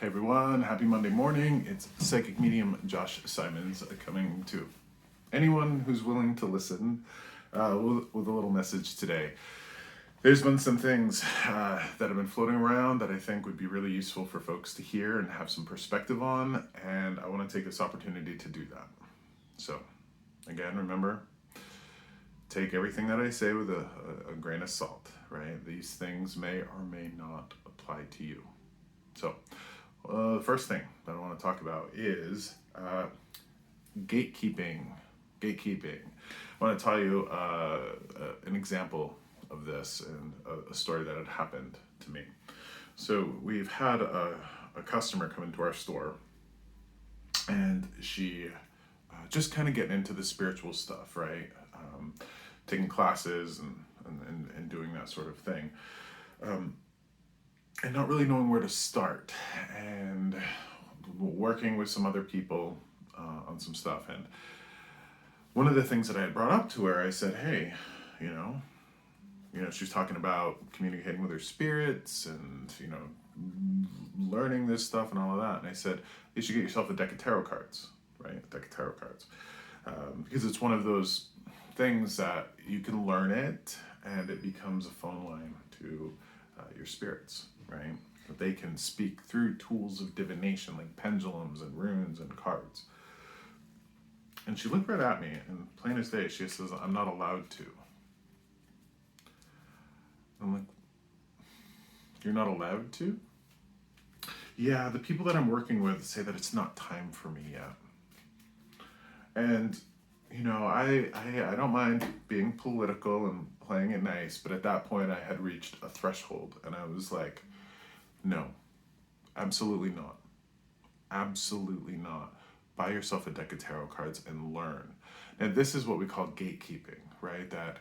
Hey everyone, happy Monday morning. It's psychic medium Josh Simons coming to anyone who's willing to listen with a little message today. There's been some things that have been floating around that I think would be really useful for folks to hear and have some perspective on, and I want to take this opportunity to do that. So, again, remember, take everything that I say with a grain of salt, right? These things may or may not apply to you. So, the first thing that I want to talk about is gatekeeping. Gatekeeping. I want to tell you an example of this and a story that had happened to me. So we've had a customer come into our store, and she just kind of getting into the spiritual stuff, right? Taking classes and doing that sort of thing. And not really knowing where to start, and working with some other people on some stuff. And one of the things that I had brought up to her, I said, hey, she was talking about communicating with her spirits and, learning this stuff and all of that. And I said, you should get yourself a deck of tarot cards, right? A deck of tarot cards. Because it's one of those things that you can learn it and it becomes a phone line to your spirits, right? That they can speak through tools of divination like pendulums and runes and cards. And she looked right at me, and plain as day, she says, I'm not allowed to. I'm like, you're not allowed to? Yeah, the people that I'm working with say that it's not time for me yet. And I don't mind being political and playing it nice, but at that point I had reached a threshold, and I was like, no, absolutely not. Absolutely not. Buy yourself a deck of tarot cards and learn. And this is what we call gatekeeping, right? That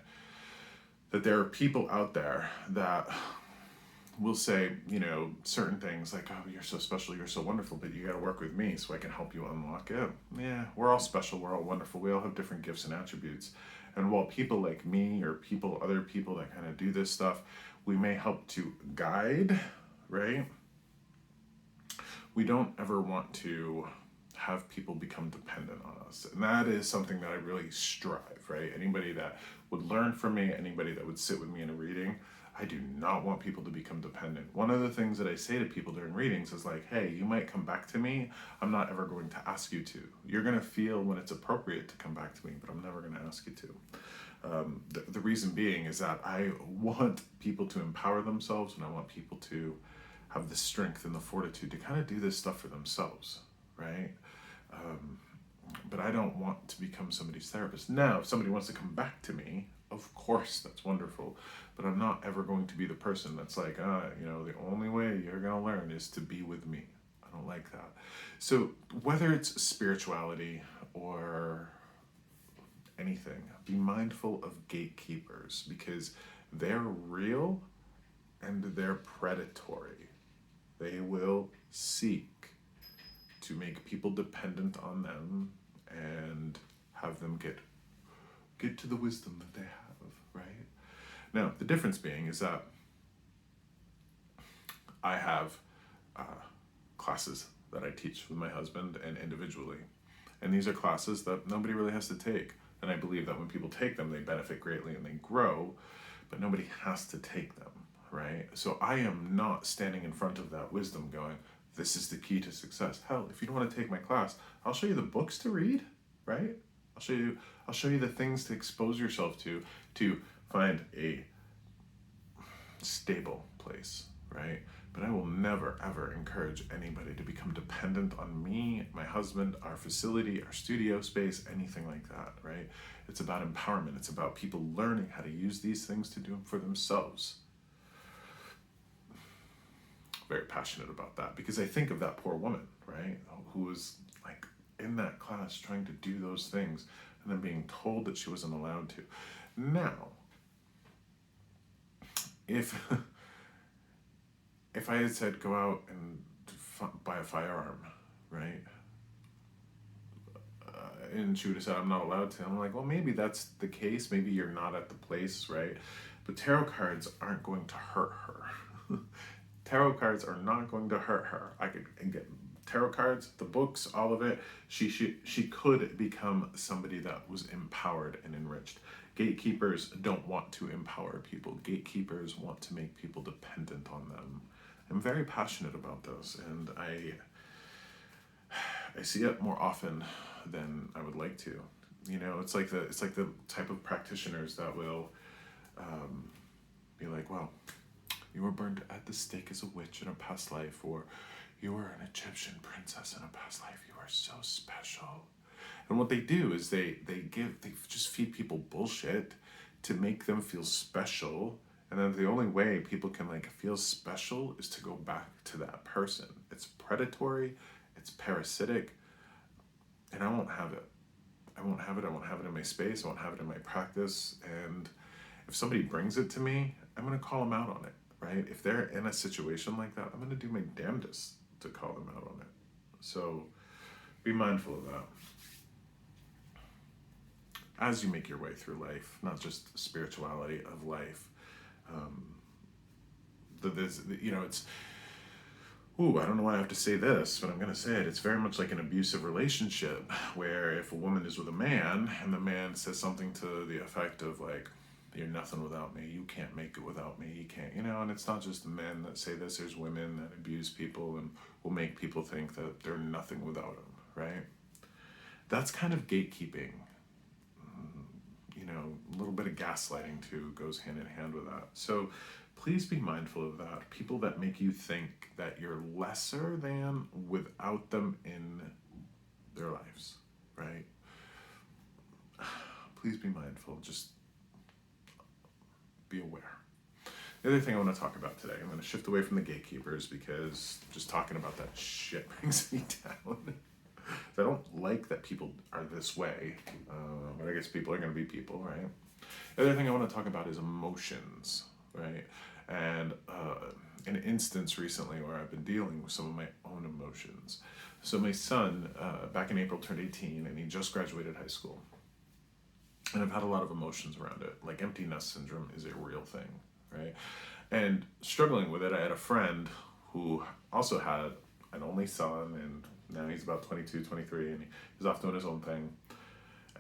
there are people out there that will say, certain things like, oh, you're so special, you're so wonderful, but you got to work with me so I can help you unlock it. Yeah, we're all special, we're all wonderful, we all have different gifts and attributes. And while people like me or other people that kind of do this stuff, we may help to guide, right? We don't ever want to have people become dependent on us. And that is something that I really strive, right? Anybody that would learn from me, anybody that would sit with me in a reading, I do not want people to become dependent. One of the things that I say to people during readings is like, hey, you might come back to me. I'm not ever going to ask you to. You're going to feel when it's appropriate to come back to me, but I'm never going to ask you to. The reason being is that I want people to empower themselves, and I want people to have the strength and the fortitude to kind of do this stuff for themselves, right? But I don't want to become somebody's therapist. Now, if somebody wants to come back to me, of course, that's wonderful. But I'm not ever going to be the person that's like, the only way you're going to learn is to be with me. I don't like that. So whether it's spirituality or anything, be mindful of gatekeepers, because they're real and they're predatory. They will seek to make people dependent on them and have them get to the wisdom that they have, right? Now, the difference being is that I have classes that I teach with my husband and individually. And these are classes that nobody really has to take. And I believe that when people take them, they benefit greatly and they grow, but nobody has to take them, right? So I am not standing in front of that wisdom going, this is the key to success. Hell, if you don't want to take my class, I'll show you the books to read, right? I'll show you the things to expose yourself to find a stable place, right? But I will never, ever encourage anybody to become dependent on me, my husband, our facility, our studio space, anything like that, right? It's about empowerment. It's about people learning how to use these things to do them for themselves. Very passionate about that, because I think of that poor woman, right, who was like in that class trying to do those things and then being told that she wasn't allowed to. Now, if I had said go out and buy a firearm, right, and she would have said I'm not allowed to, I'm like, well, maybe that's the case, maybe you're not at the place, right? But tarot cards aren't going to hurt her. Tarot cards are not going to hurt her. I could get tarot cards, the books, all of it. She could become somebody that was empowered and enriched. Gatekeepers don't want to empower people. Gatekeepers want to make people dependent on them. I'm very passionate about this, and I see it more often than I would like to. You know, it's like the type of practitioners that will be like, well, you were burned at the stake as a witch in a past life, or you were an Egyptian princess in a past life. You are so special. And what they do is they just feed people bullshit to make them feel special. And then the only way people can like feel special is to go back to that person. It's predatory, it's parasitic, and I won't have it. I won't have it. I won't have it in my space. I won't have it in my practice. And if somebody brings it to me, I'm going to call them out on it, right? If they're in a situation like that, I'm going to do my damnedest to call them out on it. So be mindful of that as you make your way through life, not just spirituality of life. It's, I don't know why I have to say this, but I'm going to say it. It's very much like an abusive relationship where if a woman is with a man and the man says something to the effect of like, you're nothing without me, you can't make it without me, you can't, and it's not just the men that say this, there's women that abuse people and will make people think that they're nothing without them, right? That's kind of gatekeeping. A little bit of gaslighting too goes hand in hand with that. So please be mindful of that. People that make you think that you're lesser than without them in their lives, right? Please be mindful. Just be aware. The other thing I want to talk about today, I'm going to shift away from the gatekeepers because just talking about that shit brings me down. I don't like that people are this way, but I guess people are going to be people, right? The other thing I want to talk about is emotions, right? And an instance recently where I've been dealing with some of my own emotions. So my son, back in April, turned 18, and he just graduated high school. And I've had a lot of emotions around it. Like empty nest syndrome is a real thing, right? And struggling with it, I had a friend who also had an only son, and now he's about 22, 23, and he's off doing his own thing.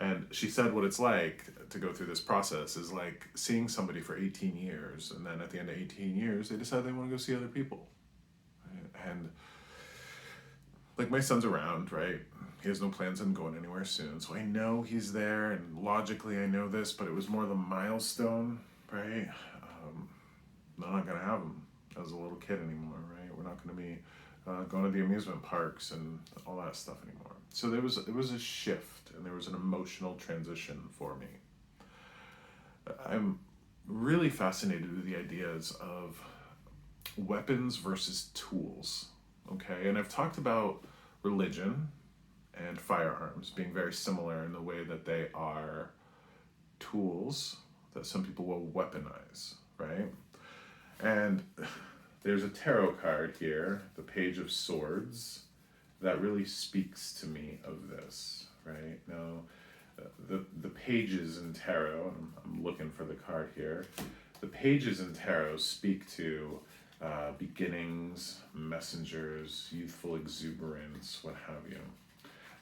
And she said what it's like to go through this process is like seeing somebody for 18 years, and then at the end of 18 years, they decide they want to go see other people. Right? And like my son's around, right? He has no plans on going anywhere soon. So I know he's there, and logically I know this, but it was more the milestone, right? I'm not going to have him as a little kid anymore, right? We're not going to be going to the amusement parks and all that stuff anymore. So there was a shift, and there was an emotional transition for me. I'm really fascinated with the ideas of weapons versus tools, okay? And I've talked about religion and firearms being very similar in the way that they are tools that some people will weaponize, right? And there's a tarot card here, the Page of Swords, that really speaks to me of this, right? Now, the pages in tarot, I'm looking for the card here, the pages in tarot speak to beginnings, messengers, youthful exuberance, what have you.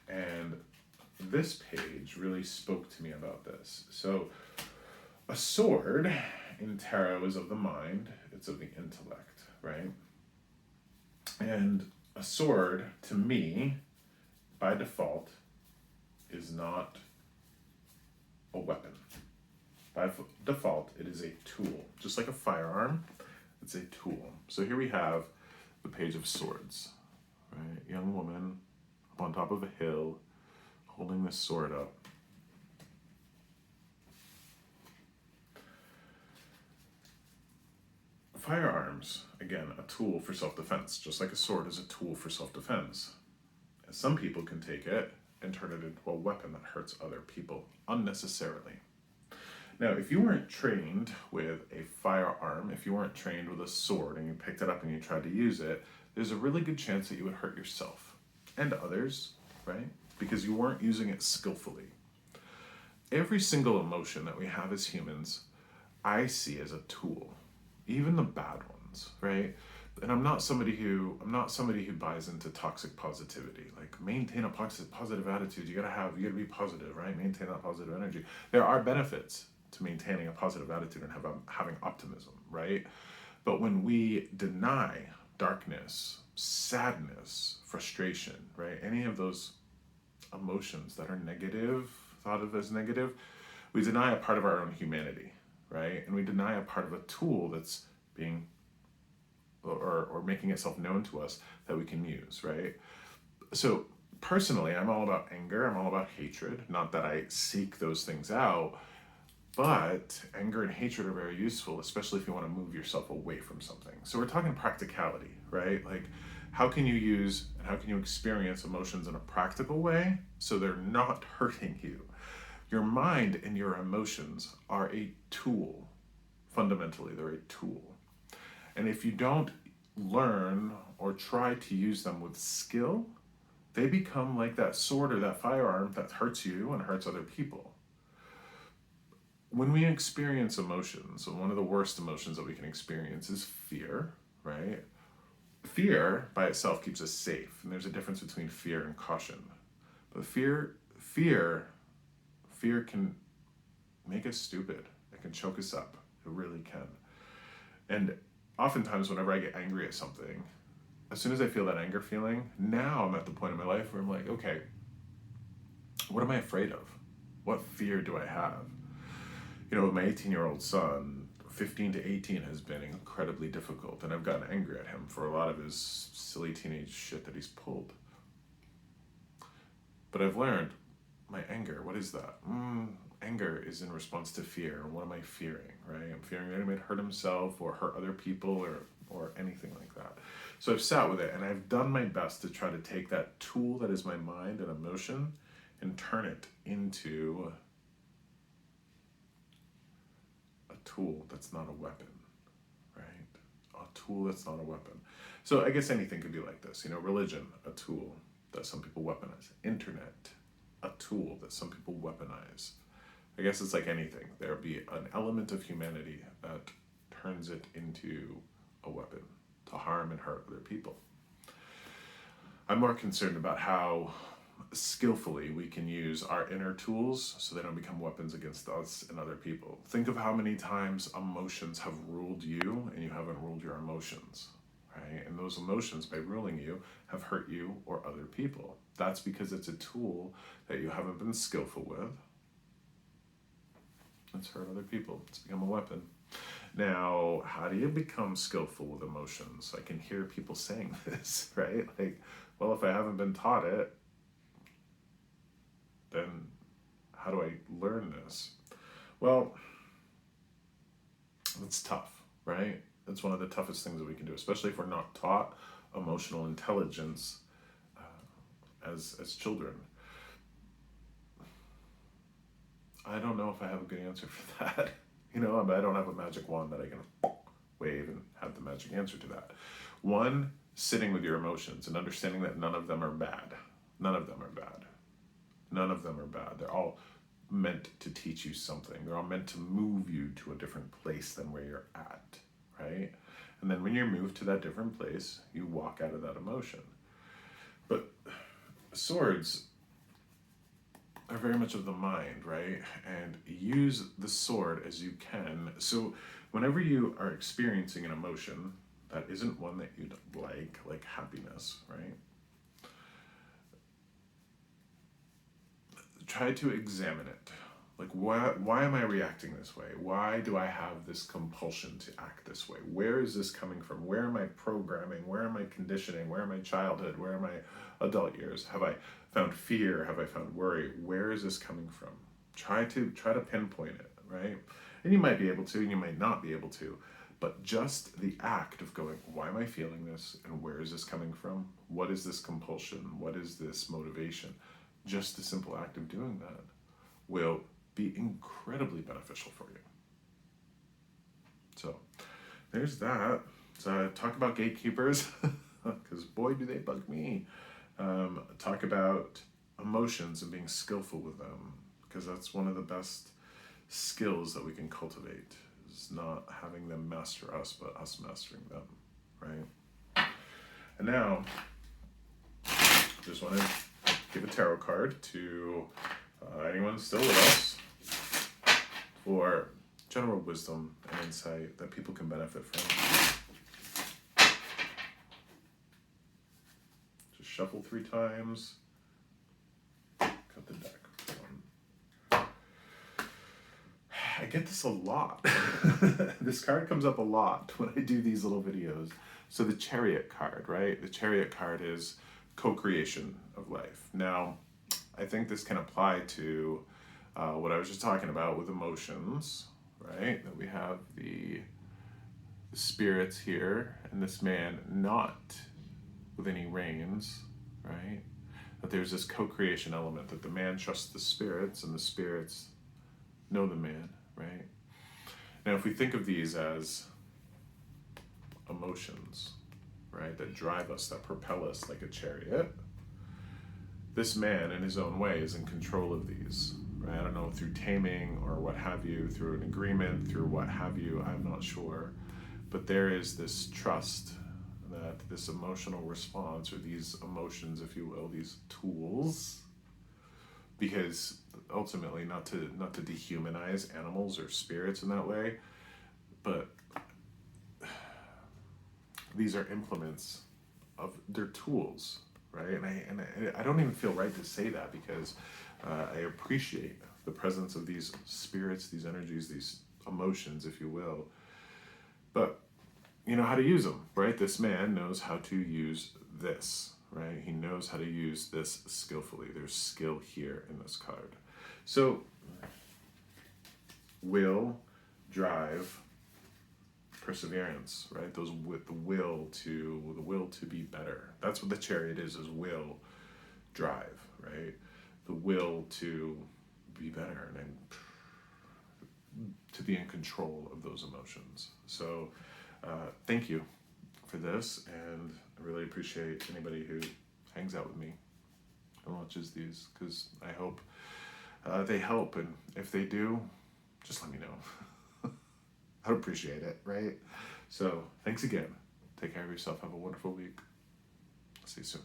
And this page really spoke to me about this. So, a sword in tarot is of the mind, it's of the intellect, right? And a sword, to me, by default, is not a weapon. By default, it is a tool. Just like a firearm, it's a tool. So here we have the Page of Swords, right? Young woman up on top of a hill, holding this sword up. Firearms, again, a tool for self-defense, just like a sword is a tool for self-defense. And some people can take it and turn it into a weapon that hurts other people unnecessarily. Now, if you weren't trained with a firearm, if you weren't trained with a sword and you picked it up and you tried to use it, there's a really good chance that you would hurt yourself and others, right? Because you weren't using it skillfully. Every single emotion that we have as humans, I see as a tool. Even the bad ones, right? And I'm not somebody who buys into toxic positivity. Like, maintain a positive attitude. You gotta be positive, right? Maintain that positive energy. There are benefits to maintaining a positive attitude and having optimism, right? But when we deny darkness, sadness, frustration, right? Any of those emotions that are negative, thought of as negative, we deny a part of our own humanity, right? And we deny a part of a tool that's being or making itself known to us that we can use, right? So personally, I'm all about anger, I'm all about hatred. Not that I seek those things out, but anger and hatred are very useful, especially if you want to move yourself away from something. So we're talking practicality, right? Like, how can you use and how can you experience emotions in a practical way so they're not hurting you? Your mind and your emotions are a tool. Fundamentally, they're a tool. And if you don't learn or try to use them with skill, they become like that sword or that firearm that hurts you and hurts other people. When we experience emotions, and one of the worst emotions that we can experience is fear, right? Fear by itself keeps us safe, and there's a difference between fear and caution. But fear can make us stupid. It can choke us up. It really can. And oftentimes, whenever I get angry at something, as soon as I feel that anger feeling, now I'm at the point in my life where I'm like, okay, what am I afraid of? What fear do I have? You know, with my 18-year-old son, 15 to 18 has been incredibly difficult, and I've gotten angry at him for a lot of his silly teenage shit that he's pulled. But I've learned, my anger, what is that? Anger is in response to fear. What am I fearing, right? I'm fearing that he might hurt himself or hurt other people or anything like that. So I've sat with it, and I've done my best to try to take that tool that is my mind and emotion and turn it into a tool that's not a weapon, right? A tool that's not a weapon. So I guess anything could be like this. You know, religion, a tool that some people weaponize. Internet, a tool that some people weaponize. I guess it's like anything. There'll be an element of humanity that turns it into a weapon to harm and hurt other people. I'm more concerned about how skillfully we can use our inner tools so they don't become weapons against us and other people. Think of how many times emotions have ruled you and you haven't ruled your emotions, right? And those emotions, by ruling you, have hurt you or other people. That's because it's a tool that you haven't been skillful with. It's hurt other people. It's become a weapon. Now, how do you become skillful with emotions? I can hear people saying this, right? Like, well, if I haven't been taught it, then how do I learn this? Well, it's tough, right? It's one of the toughest things that we can do, especially if we're not taught emotional intelligence as children. I don't know if I have a good answer for that. You know, I don't have a magic wand that I can wave and have the magic answer to that. One, sitting with your emotions and understanding that none of them are bad. None of them are bad. None of them are bad. They're all meant to teach you something. They're all meant to move you to a different place than where you're at, right? And then when you're moved to that different place, you walk out of that emotion. But swords are very much of the mind, right? And use the sword as you can. So whenever you are experiencing an emotion that isn't one that you'd like happiness, right? Try to examine it. Like, why am I reacting this way? Why do I have this compulsion to act this way? Where is this coming from? Where am I programming? Where am I conditioning? Where am I childhood? Where am I adult years? Have I found fear? Have I found worry? Where is this coming from? Try to pinpoint it, right? And you might be able to, and you might not be able to, but just the act of going, why am I feeling this? And where is this coming from? What is this compulsion? What is this motivation? Just the simple act of doing that will be incredibly beneficial for you. So there's that. So talk about gatekeepers, because boy, do they bug me. Talk about emotions and being skillful with them, because that's one of the best skills that we can cultivate, is not having them master us, but us mastering them, right? And now, just want to give a tarot card to anyone still with us for general wisdom and insight that people can benefit from. Just shuffle 3 times. Cut the deck. I get this a lot. This card comes up a lot when I do these little videos. So the Chariot card, right? The Chariot card is co-creation of life. Now, I think this can apply to what I was just talking about with emotions, right? That we have the spirits here and this man not with any reins, right? That there's this co-creation element, that the man trusts the spirits and the spirits know the man, right? Now, if we think of these as emotions, right, that drive us, that propel us like a chariot, this man in his own way is in control of these, right? I don't know, through taming or what have you, through an agreement, through what have you, I'm not sure. But there is this trust that this emotional response, or these emotions, if you will, these tools, because ultimately not to dehumanize animals or spirits in that way, but these are implements of their tools, right? And I don't even feel right to say that, because I appreciate the presence of these spirits, these energies, these emotions, if you will, but you know how to use them, right? This man knows how to use this, right? He knows how to use this skillfully. There's skill here in this card. So, will, drive, perseverance, right? Those with the will to be better. That's what the Chariot is will, drive, right? The will to be better and to be in control of those emotions. So, thank you for this, and I really appreciate anybody who hangs out with me and watches these, because I hope they help, and if they do, just let me know. I'd appreciate it, right? So thanks again. Take care of yourself. Have a wonderful week. See you soon.